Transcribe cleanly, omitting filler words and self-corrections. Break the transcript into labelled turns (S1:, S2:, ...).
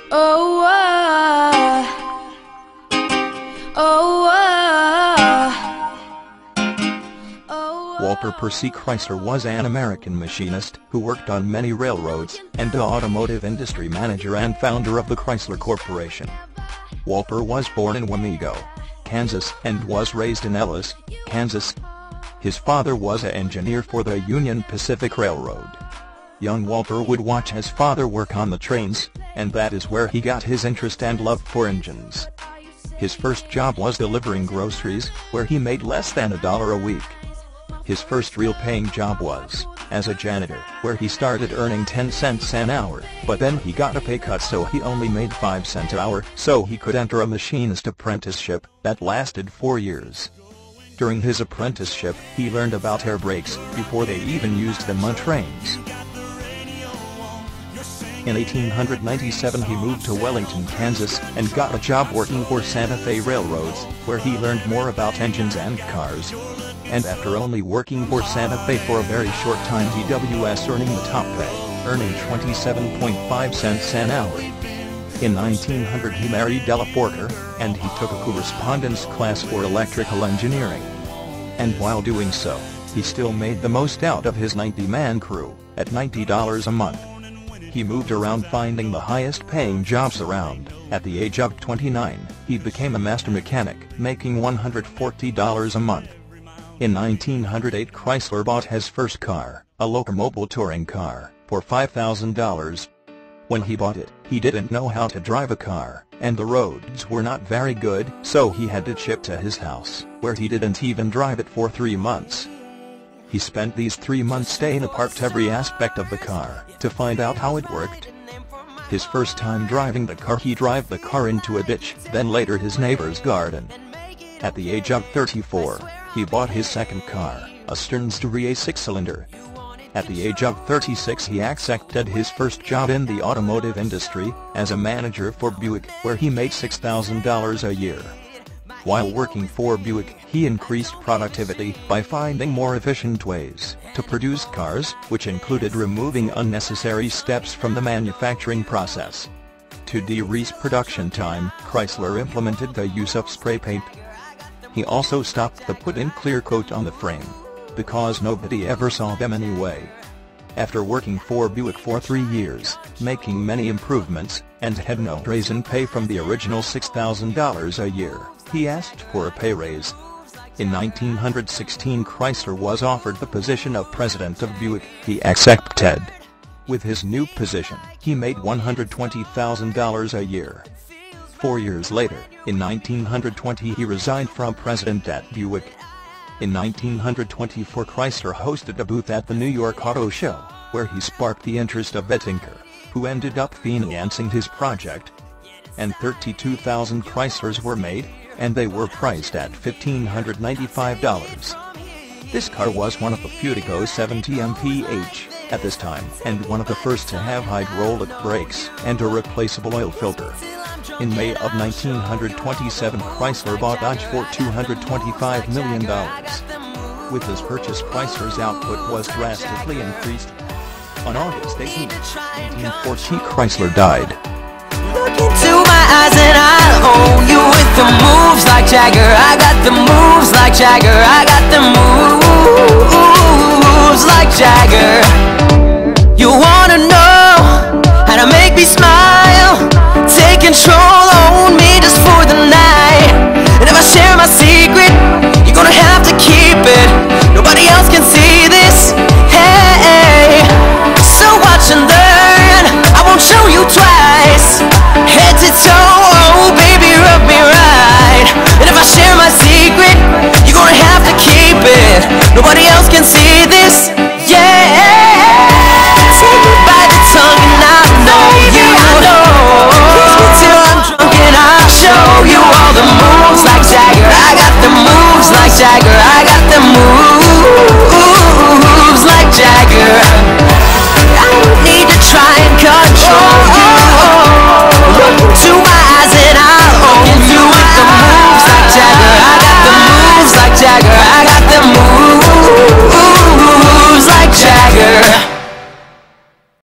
S1: Oh, oh,
S2: Walter Percy Chrysler was an American machinist who worked on many railroads, and the automotive industry manager and founder of the Chrysler Corporation. Walter was born in Wamego, Kansas, and was raised in Ellis, Kansas. His father was an engineer for the Union Pacific Railroad. Young Walter would watch his father work on the trains, and that is where he got his interest and love for engines. His first job was delivering groceries, where he made less than $1 a week. His first real paying job was as a janitor, where he started earning 10 cents an hour, but then he got a pay cut, so he only made 5 cents an hour, so he could enter a machinist apprenticeship that lasted 4 years. During his apprenticeship, he learned about air brakes before they even used them on trains. In 1897 he moved to Wellington, Kansas, and got a job working for Santa Fe Railroads, where he learned more about engines and cars. And after only working for Santa Fe for a very short time, he was earning the top pay, earning 27.5 cents an hour. In 1900 he married Della Porter, and he took a correspondence class for electrical engineering. And while doing so, he still made the most out of his 90-man crew, at $90 a month. He moved around finding the highest-paying jobs around. At the age of 29, he became a master mechanic, making $140 a month. In 1908 Chrysler bought his first car, a Locomobile touring car, for $5,000. When he bought it, he didn't know how to drive a car, and the roads were not very good, so he had it shipped to his house, where he didn't even drive it for 3 months. He spent these 3 months staying apart every aspect of the car, to find out how it worked. His first time driving the car, he drove the car into a ditch, then later his neighbor's garden. At the age of 34, he bought his second car, a Stearns to Rhea 6-cylinder. At the age of 36 he accepted his first job in the automotive industry, as a manager for Buick, where he made $6,000 a year. While working for Buick, he increased productivity by finding more efficient ways to produce cars, which included removing unnecessary steps from the manufacturing process. To decrease production time, Chrysler implemented the use of spray paint. He also stopped the put-in clear coat on the frame, because nobody ever saw them anyway. After working for Buick for 3 years, making many improvements, and had no raise in pay from the original $6,000 a year, he asked for a pay raise. In 1916 Chrysler was offered the position of president of Buick. He accepted. With his new position, he made $120,000 a year. 4 years later, in 1920 he resigned from president at Buick. In 1924 Chrysler hosted a booth at the New York Auto Show, where he sparked the interest of a tinker, who ended up financing his project. And 32,000 Chryslers were made, and they were priced at $1,595. This car was one of the few to go 70 mph at this time, and one of the first to have hydraulic brakes and a replaceable oil filter. In May of 1927 Chrysler bought Dodge for $225 million. With this purchase Chrysler's output was drastically increased. On August 18, 1914 Chrysler died.
S3: Look into my eyes and I'll own you with the moves like Jagger. I got the moves like Jagger. I got the moves like Jagger. You wanna know how to make me smile? Take control, own me just for the night. And if I share my secret, you're gonna have to keep it. Nobody else can see this. Hey, so watch and learn. I won't show you twice. Head to toe, oh baby, rub me right. And if I share my secret, you're gonna have to keep it. Nobody else